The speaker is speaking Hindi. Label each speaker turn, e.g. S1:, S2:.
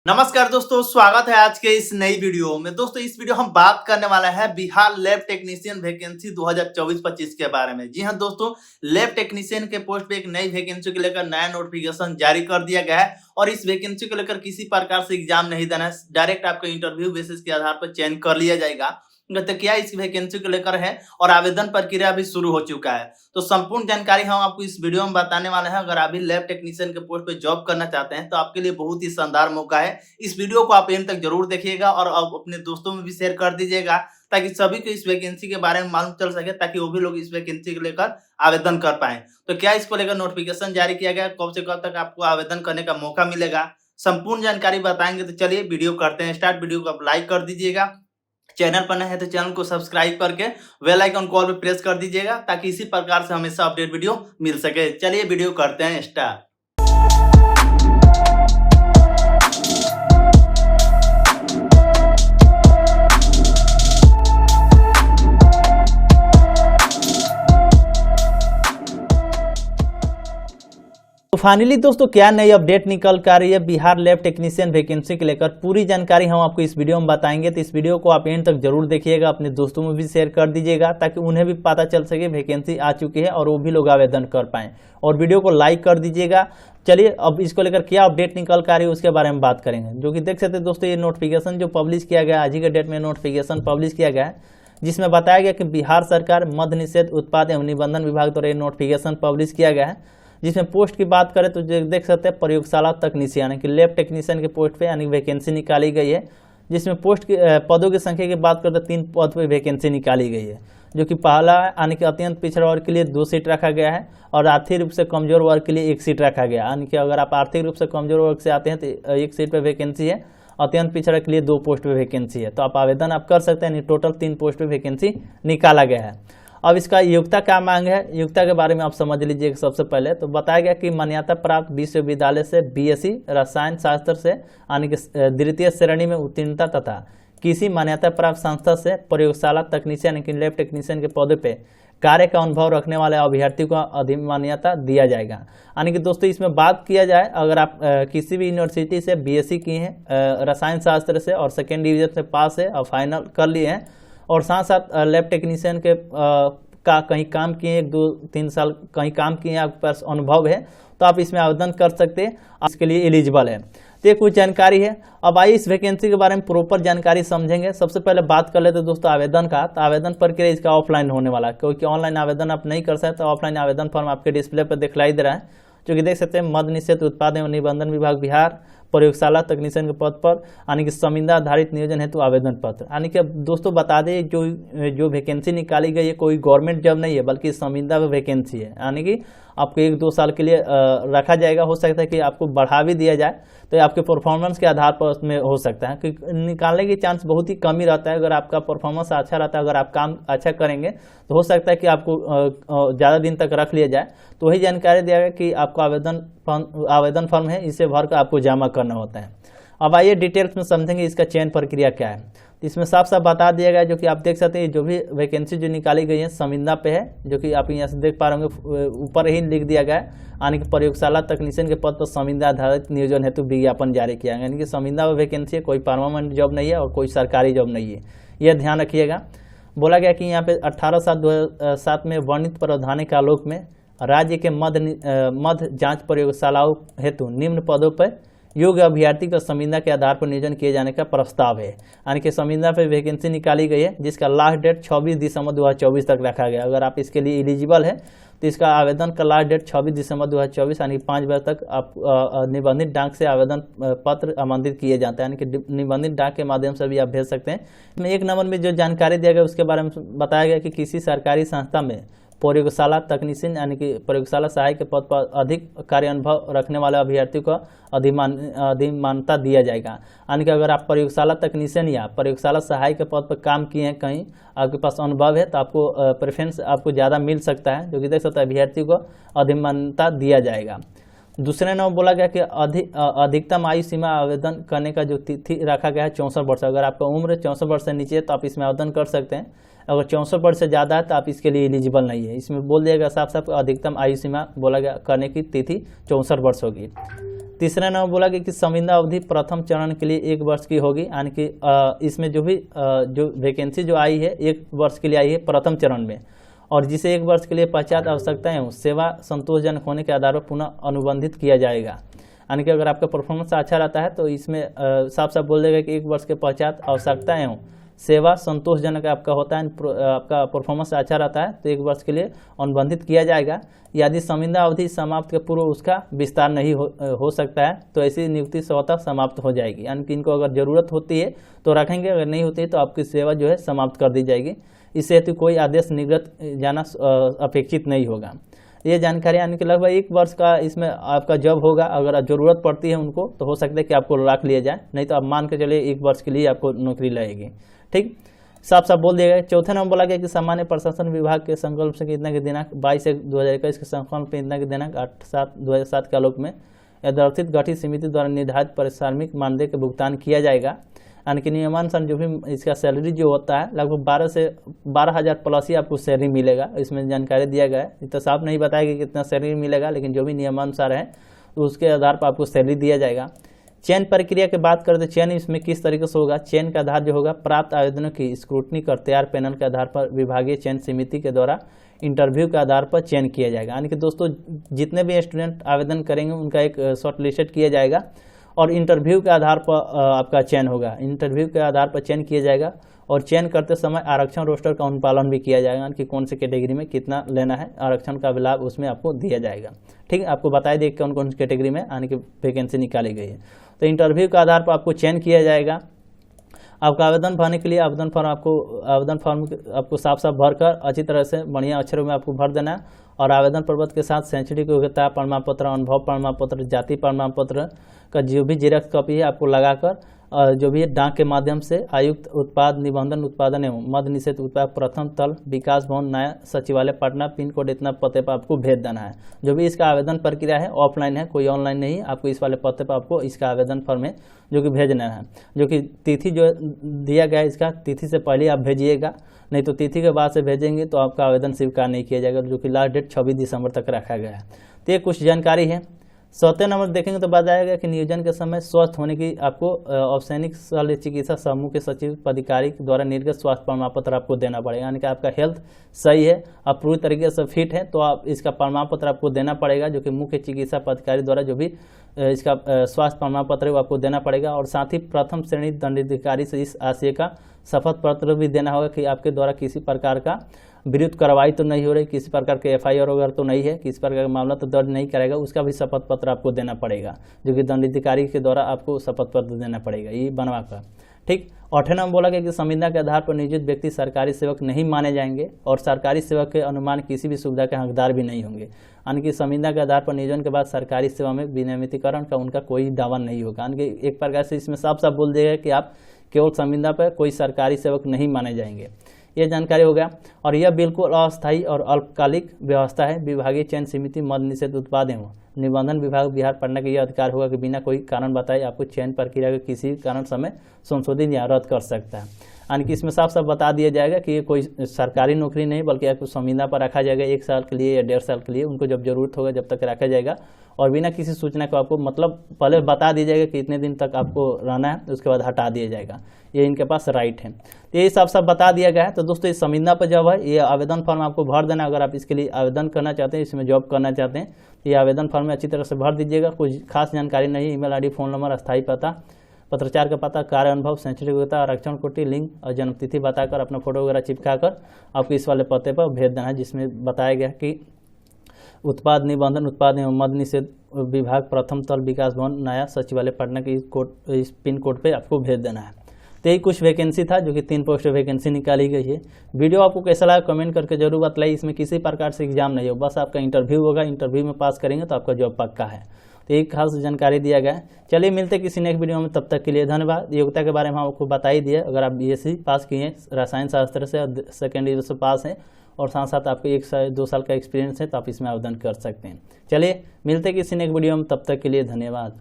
S1: नमस्कार दोस्तों, स्वागत है आज के इस नई वीडियो में। दोस्तों इस वीडियो हम बात करने वाला है बिहार लैब टेक्नीशियन वैकेंसी 2024-25 के बारे में। जी हां दोस्तों, लैब टेक्नीशियन के पोस्ट पे एक नई वैकेंसी को लेकर नया नोटिफिकेशन जारी कर दिया गया है और इस वैकेंसी को लेकर किसी प्रकार से एग्जाम नहीं देना है, डायरेक्ट आपका इंटरव्यू बेसिस के आधार पर चयन कर लिया जाएगा। तो क्या इस वैकेंसी को लेकर है और आवेदन प्रक्रिया भी शुरू हो चुका है, तो संपूर्ण जानकारी हम आपको इस वीडियो में बताने वाले हैं। अगर आप भी लैब टेक्नीशियन के पोस्ट पे जॉब करना चाहते हैं तो आपके लिए बहुत ही शानदार मौका है। इस वीडियो को आप एंड तक जरूर देखिएगा और आप अपने दोस्तों में भी शेयर कर दीजिएगा ताकि सभी को इस वैकेंसी के बारे में मालूम चल सके, ताकि वो भी लोग इस वैकेंसी को लेकर आवेदन कर पाए। तो क्या इसको लेकर नोटिफिकेशन जारी किया गया, कब से कब तक आपको आवेदन करने का मौका मिलेगा, संपूर्ण जानकारी बताएंगे। तो चलिए वीडियो करते हैं स्टार्ट। वीडियो को आप लाइक कर दीजिएगा, चैनल पर नए हैं तो चैनल को सब्सक्राइब करके बेल आइकन कॉल पे प्रेस कर दीजिएगा ताकि इसी प्रकार से हमेशा अपडेट वीडियो मिल सके। चलिए वीडियो करते हैं स्टार्ट।
S2: तो फाइनली दोस्तों क्या नई अपडेट निकल कर आ रही है बिहार लैब टेक्नीशियन वैकेंसी को लेकर, पूरी जानकारी हम आपको इस वीडियो में बताएंगे। तो इस वीडियो को आप एंड तक जरूर देखिएगा, अपने दोस्तों में भी शेयर कर दीजिएगा ताकि उन्हें भी पता चल सके वैकेंसी आ चुकी है और वो भी लोग आवेदन कर पाएँ। और वीडियो को लाइक कर दीजिएगा। चलिए अब इसको लेकर क्या अपडेट निकल कर आ रही है उसके बारे में बात करेंगे। जो कि देख सकते हैं दोस्तों, ये नोटिफिकेशन जो पब्लिश किया गया आज ही के डेट में नोटिफिकेशन पब्लिश किया गया है, जिसमें बताया गया कि बिहार सरकार मद्य निषेध उत्पाद एवं निबंधन विभाग द्वारा ये नोटिफिकेशन पब्लिश किया गया है। जिसमें पोस्ट की बात करें तो देख सकते हैं प्रयोगशाला तकनीशियन यानी कि लैब टेक्नीशियन के पोस्ट पे यानी वैकेंसी निकाली गई है। जिसमें पोस्ट की पदों की संख्या की बात करें तो 3 पद पे वैकेंसी निकाली गई है। जो कि पहला यानी कि अत्यंत पिछड़ा वर्ग के लिए 2 सीट रखा गया है और आर्थिक रूप से कमजोर वर्ग के लिए 1 सीट रखा गया है। यानी कि अगर आप आर्थिक रूप से कमजोर वर्ग से आते हैं तो 1 सीट पर वैकेंसी है, अत्यंत पिछड़ा के लिए 2 पोस्ट पे वैकेंसी है। तो आप आवेदन आप कर सकते हैं, यानी टोटल 3 पोस्ट पे वैकेंसी निकाला गया है। अब इसका योग्यता क्या मांग है, योग्यता के बारे में आप समझ लीजिए। सबसे पहले तो बताया गया कि मान्यता प्राप्त विश्वविद्यालय से बीएससी रसायन शास्त्र से यानी कि द्वितीय श्रेणी में उत्तीर्णता तथा किसी मान्यता प्राप्त संस्था से प्रयोगशाला तकनीशियन यानी कि लैब टेक्नीशियन के पदों पे कार्य का अनुभव रखने वाले अभ्यर्थी को अधिमान्यता दिया जाएगा। यानी कि दोस्तों इसमें बात किया जाए, अगर आप किसी भी यूनिवर्सिटी से बीएससी किए हैं रसायन शास्त्र से और 2nd डिवीजन से पास है और फाइनल कर लिए हैं और साथ साथ लैब टेक्नीशियन के का कहीं काम किए 1-2-3 साल कहीं काम किए, आपके पास अनुभव है तो आप इसमें आवेदन कर सकते हैं, इसके लिए एलिजिबल है। तो ये कुछ जानकारी है। अब आइए इस वैकेंसी के बारे में प्रॉपर जानकारी समझेंगे। सबसे पहले बात कर लेते हैं दोस्तों आवेदन का। तो आवेदन प्रक्रिया इसका ऑफलाइन होने वाला है, क्योंकि ऑनलाइन आवेदन आप नहीं कर सकते। तो ऑफलाइन आवेदन फॉर्म आपके डिस्प्ले पर दिखलाई दे रहा है, जो कि देख सकते हैं मद्य निषेध उत्पाद एवं निबंधन विभाग बिहार प्रयोगशाला तकनीशियन के पद पर यानी कि संविदा आधारित नियोजन हेतु आवेदन पत्र। यानी कि दोस्तों बता दें जो वैकेंसी निकाली गई है कोई गवर्नमेंट जॉब नहीं है बल्कि संविदा वैकेंसी है। यानी कि आपको 1-2 साल के लिए रखा जाएगा। हो सकता है कि आपको बढ़ा भी दिया जाए, तो आपके परफॉर्मेंस के आधार पर उसमें हो सकता है कि निकालने की चांस बहुत ही कम ही रहता है। अगर आपका परफॉर्मेंस अच्छा रहता है, अगर आप काम अच्छा करेंगे तो हो सकता है कि आपको ज़्यादा दिन तक रख लिया जाए। तो वही जानकारी दिया गया कि आपको आवेदन फॉर्म है, इसे भर कर आपको जमा करना होता है। अब आइए डिटेल्स में समझेंगे इसका चयन प्रक्रिया क्या है। इसमें साफ साफ बता दिया गया, जो कि आप देख सकते हैं जो भी वैकेंसी जो निकाली गई है संविदा पे है, जो कि आप यहाँ से देख पा रहे होंगे ऊपर ही लिख दिया गया है। यानी कि प्रयोगशाला तकनीशियन के पद पर संविदा आधारित नियोजन हेतु विज्ञापन जारी किया गया। यानी कि संविदा वैकेंसी है, कोई परमानेंट जॉब नहीं है और कोई सरकारी जॉब नहीं है, यह ध्यान रखिएगा। बोला गया कि यहाँ पे 18/7/2007 में वर्णित प्रावधान के आलोक में राज्य के मध्य जांच प्रयोगशालाओं हेतु निम्न पदों पर योग्य अभ्यर्थी का संविदा के आधार पर नियोजन किए जाने का प्रस्ताव है। यानी कि संविदा पर वैकेंसी निकाली गई है, जिसका लास्ट डेट 26 दिसंबर 2024 तक रखा गया। अगर आप इसके लिए एलिजिबल है तो इसका आवेदन का लास्ट डेट 26 दिसंबर 2024 यानी 5 बजे तक आप निबंधित डाक से आवेदन पत्र आमंत्रित किए जाते हैं। यानी कि निबंधित डाक के माध्यम से भी आप भेज सकते हैं। इसमें 1 नंबर में जो जानकारी दिया गया उसके बारे में बताया गया कि किसी सरकारी संस्था में प्रयोगशाला तकनीशियन यानी कि प्रयोगशाला सहायक के पद पर अधिक कार्य अनुभव रखने वाले अभ्यर्थी को अधिमान्यता दिया जाएगा। यानी कि अगर आप प्रयोगशाला तकनीशियन या प्रयोगशाला सहायक के पद पर काम किए हैं, कहीं आपके पास अनुभव है, तो आपको प्रेफरेंस आपको ज़्यादा मिल सकता है, जो कि देख सकते हैं अभ्यर्थी को अधिमान्यता दिया जाएगा। दूसरे नंबर बोला गया कि अधिकतम आयु सीमा आवेदन करने का जो तिथि रखा गया है 64 वर्ष। अगर आपका उम्र 64 वर्ष से नीचे है तो आप इसमें आवेदन कर सकते हैं। अगर 64 वर्ष से ज़्यादा है तो आप इसके लिए एलिजिबल नहीं है। इसमें बोल दिया गया साफ साफ अधिकतम आयु सीमा बोला गया करने की तिथि 64 वर्ष होगी। तीसरा नंबर बोला कि संविदा अवधि प्रथम चरण के लिए 1 वर्ष की होगी, यानी कि इसमें जो भी जो वैकेंसी जो आई है 1 वर्ष के लिए आई है प्रथम चरण में, और जिसे 1 वर्ष के लिए पश्चात आवश्यकताएं सेवा संतोषजनक होने के आधार पर पुनः अनुबंधित किया जाएगा। यानी कि अगर आपका परफॉर्मेंस अच्छा रहता है तो इसमें साफ साफ बोल देगा कि 1 वर्ष के पश्चात आवश्यकताएं हों, सेवा संतोषजनक आपका होता है, आपका परफॉर्मेंस अच्छा रहता है तो 1 वर्ष के लिए अनुबंधित किया जाएगा। यदि संविदा अवधि समाप्त के पूर्व उसका विस्तार नहीं हो सकता है तो ऐसी नियुक्ति स्वतः समाप्त हो जाएगी। यानी कि इनको अगर ज़रूरत होती है तो रखेंगे, अगर नहीं होती है तो आपकी सेवा जो है समाप्त कर दी जाएगी। इससे हेतु कोई आदेश निर्गत जाना अपेक्षित नहीं होगा। ये जानकारी यानी कि लगभग 1 वर्ष का इसमें आपका जॉब होगा। अगर ज़रूरत पड़ती है उनको तो हो सकता है कि आपको रख लिया जाए, नहीं तो आप मान के चलिए 1 वर्ष के लिए आपको नौकरी लगेगी। ठीक, साफ साफ बोल दिया गया। चौथे नंबर बोला गया कि सामान्य प्रशासन विभाग के संकल्प से कितना के दिनांक 22/1/2021 के संकल्प में इतना के दिनांक 8/7/2007 के आलोक में यथार्थित गठित समिति द्वारा निर्धारित पारिश्रमिक मानदेय का भुगतान किया जाएगा। यानी कि नियमानुसार जो भी इसका सैलरी जो होता है लगभग 12,000 प्लस ही आपको सैलरी मिलेगा। इसमें जानकारी दिया गया है, तो साफ नहीं बताया कि कितना सैलरी मिलेगा, लेकिन जो भी नियमानुसार है तो उसके आधार पर आपको सैलरी दिया जाएगा। चयन प्रक्रिया की बात करें तो चयन इसमें किस तरीके से होगा। चयन का आधार जो होगा प्राप्त आवेदनों की स्क्रूटनी कर तैयार पैनल के आधार पर विभागीय चयन समिति के द्वारा इंटरव्यू के आधार पर चयन किया जाएगा। यानी कि दोस्तों जितने भी स्टूडेंट आवेदन करेंगे उनका एक शॉर्ट लिस्टेड किया जाएगा और इंटरव्यू के आधार पर आपका चयन होगा। इंटरव्यू के आधार पर चयन किया जाएगा और चयन करते समय आरक्षण रोस्टर का अनुपालन भी किया जाएगा कि कौन से कैटेगरी में कितना लेना है, आरक्षण का लाभ उसमें आपको दिया जाएगा। ठीक है, आपको बताया दिए कौन कौन सी कैटेगरी में आने की वैकेंसी निकाली गई है। तो इंटरव्यू के आधार पर आपको चयन किया जाएगा। आपका आवेदन भरने के लिए आवेदन फॉर्म आपको साफ साफ भरकर अच्छी तरह से बढ़िया अक्षरों में आपको भर देना है और आवेदन प्रपत्र के साथ शैक्षणिक योग्यता प्रमाण पत्र, अनुभव प्रमाण पत्र, जाति प्रमाण पत्र का जो भी जेरॉक्स कॉपी है आपको लगाकर जो भी डाक के माध्यम से आयुक्त उत्पाद निबंधन उत्पादन एवं मद्य निषेध उत्पाद प्रथम तल विकास भवन नया सचिवालय पटना पिन कोड इतना पते पर आपको भेज देना है। जो भी इसका आवेदन प्रक्रिया है ऑफलाइन है, कोई ऑनलाइन नहीं, आपको इस वाले पते पर आपको इसका आवेदन फॉर्म है जो कि भेजना है। जो कि तिथि जो दिया गया है इसका तिथि से पहले आप भेजिएगा, नहीं तो तिथि के बाद से भेजेंगे तो आपका आवेदन स्वीकार नहीं किया जाएगा, जो कि लास्ट डेट 26 दिसंबर तक रखा गया है। तो ये कुछ जानकारी है। 7वें नंबर देखेंगे तो बताया गया कि नियोजन के समय स्वस्थ होने की आपको औपचारिक शल्य चिकित्सा समूह के सचिव पदाधिकारी द्वारा निर्गत स्वास्थ्य प्रमाण पत्र आपको देना पड़ेगा। यानी कि आपका हेल्थ सही है, आप पूरी तरीके से फिट है तो आप इसका प्रमाण पत्र आपको देना पड़ेगा, जो कि मुख्य चिकित्सा पदाधिकारी द्वारा जो भी इसका स्वास्थ्य प्रमाण पत्र है वो आपको देना पड़ेगा। और साथ ही प्रथम श्रेणी दंडाधिकारी से इस आशय का शपथ पत्र भी देना होगा कि आपके द्वारा किसी प्रकार का विरुद्ध कार्रवाई तो नहीं हो रही, किसी प्रकार के FIR वगैरह तो नहीं है, किसी प्रकार का मामला तो दर्ज नहीं करेगा, उसका भी शपथ पत्र आपको देना पड़ेगा, जो कि दंडाधिकारी के द्वारा आपको शपथ पत्र देना पड़ेगा ये बनवा कर। ठीक, 8वें नंबर बोला गया कि संविदा के आधार पर नियोजित व्यक्ति सरकारी सेवक नहीं माने जाएंगे और सरकारी सेवक के अनुमान किसी भी सुविधा के हकदार भी नहीं होंगे। यानी कि संविदा के आधार पर नियोजन के बाद सरकारी सेवा में विनियमितीकरण का उनका कोई दावा नहीं होगा। यानी कि एक प्रकार से इसमें साफ साफ बोल दिया कि आप केवल संविदा पर कोई सरकारी सेवक नहीं माने जाएंगे। ये जानकारी हो गया। और यह बिल्कुल अस्थायी और अल्पकालिक व्यवस्था है। विभागीय चयन समिति मद्य निषेध उत्पाद एवं निबंधन विभाग बिहार पटना का यह अधिकार होगा कि बिना कोई कारण बताए आपको चयन प्रक्रिया के किसी कारण समय संशोधित या रद्द कर सकता है। यानी कि इसमें साफ साफ बता दिया जाएगा कि ये कोई सरकारी नौकरी नहीं बल्कि आपको संविदा पर रखा जाएगा 1 साल के लिए या 1.5 साल के लिए, उनको जब जरूरत होगा जब तक रखा जाएगा और बिना किसी सूचना को आपको मतलब पहले बता दिया जाएगा कि इतने दिन तक आपको रहना है, उसके बाद हटा दिया जाएगा। ये इनके पास राइट है, तो ये साफ साफ बता दिया गया है। तो दोस्तों इस संविदा पर जब है ये आवेदन फॉर्म आपको भर देना। अगर आप इसके लिए आवेदन करना चाहते हैं, इसमें जॉब करना चाहते हैं तो ये आवेदन फॉर्म में अच्छी तरह से भर दीजिएगा। कुछ खास जानकारी नहीं, email ID, फ़ोन नंबर, अस्थायी पता, पत्राचार का पता, कार्य अनुभव, शैक्षणिक योग्यता, आरक्षण कोटि, लिंग और जन्मतिथि बताकर अपना फोटो वगैरह चिपका कर आपको इस वाले पते पर भेज देना है, जिसमें बताया गया कि उत्पाद निबंधन उत्पाद एवं मद्य निषेध विभाग प्रथम तल विकास भवन नया सचिवालय पटना की इस पिन कोड पे आपको भेज देना है। तो यही कुछ वैकेंसी था जो कि 3 पोस्ट वैकेंसी निकाली गई है। वीडियो आपको कैसा लगा कमेंट करके जरूर बताइए। इसमें किसी प्रकार से एग्जाम नहीं हो, बस आपका इंटरव्यू होगा, इंटरव्यू में पास करेंगे तो आपका जॉब पक्का है। तो एक खास जानकारी दिया गया है। चलिए मिलते किसी नेक्स्ट वीडियो में, तब तक के लिए धन्यवाद। योग्यता के बारे में आपको बता ही दिया। अगर आप BSc पास किए हैं रसायन शास्त्र से और 2nd ईयर से पास हैं और साथ साथ आपको 1 से 2 साल का एक्सपीरियंस है तो आप इसमें आवेदन कर सकते हैं। चलिए मिलते किसी नेक्स्ट वीडियो में, तब तक के लिए धन्यवाद।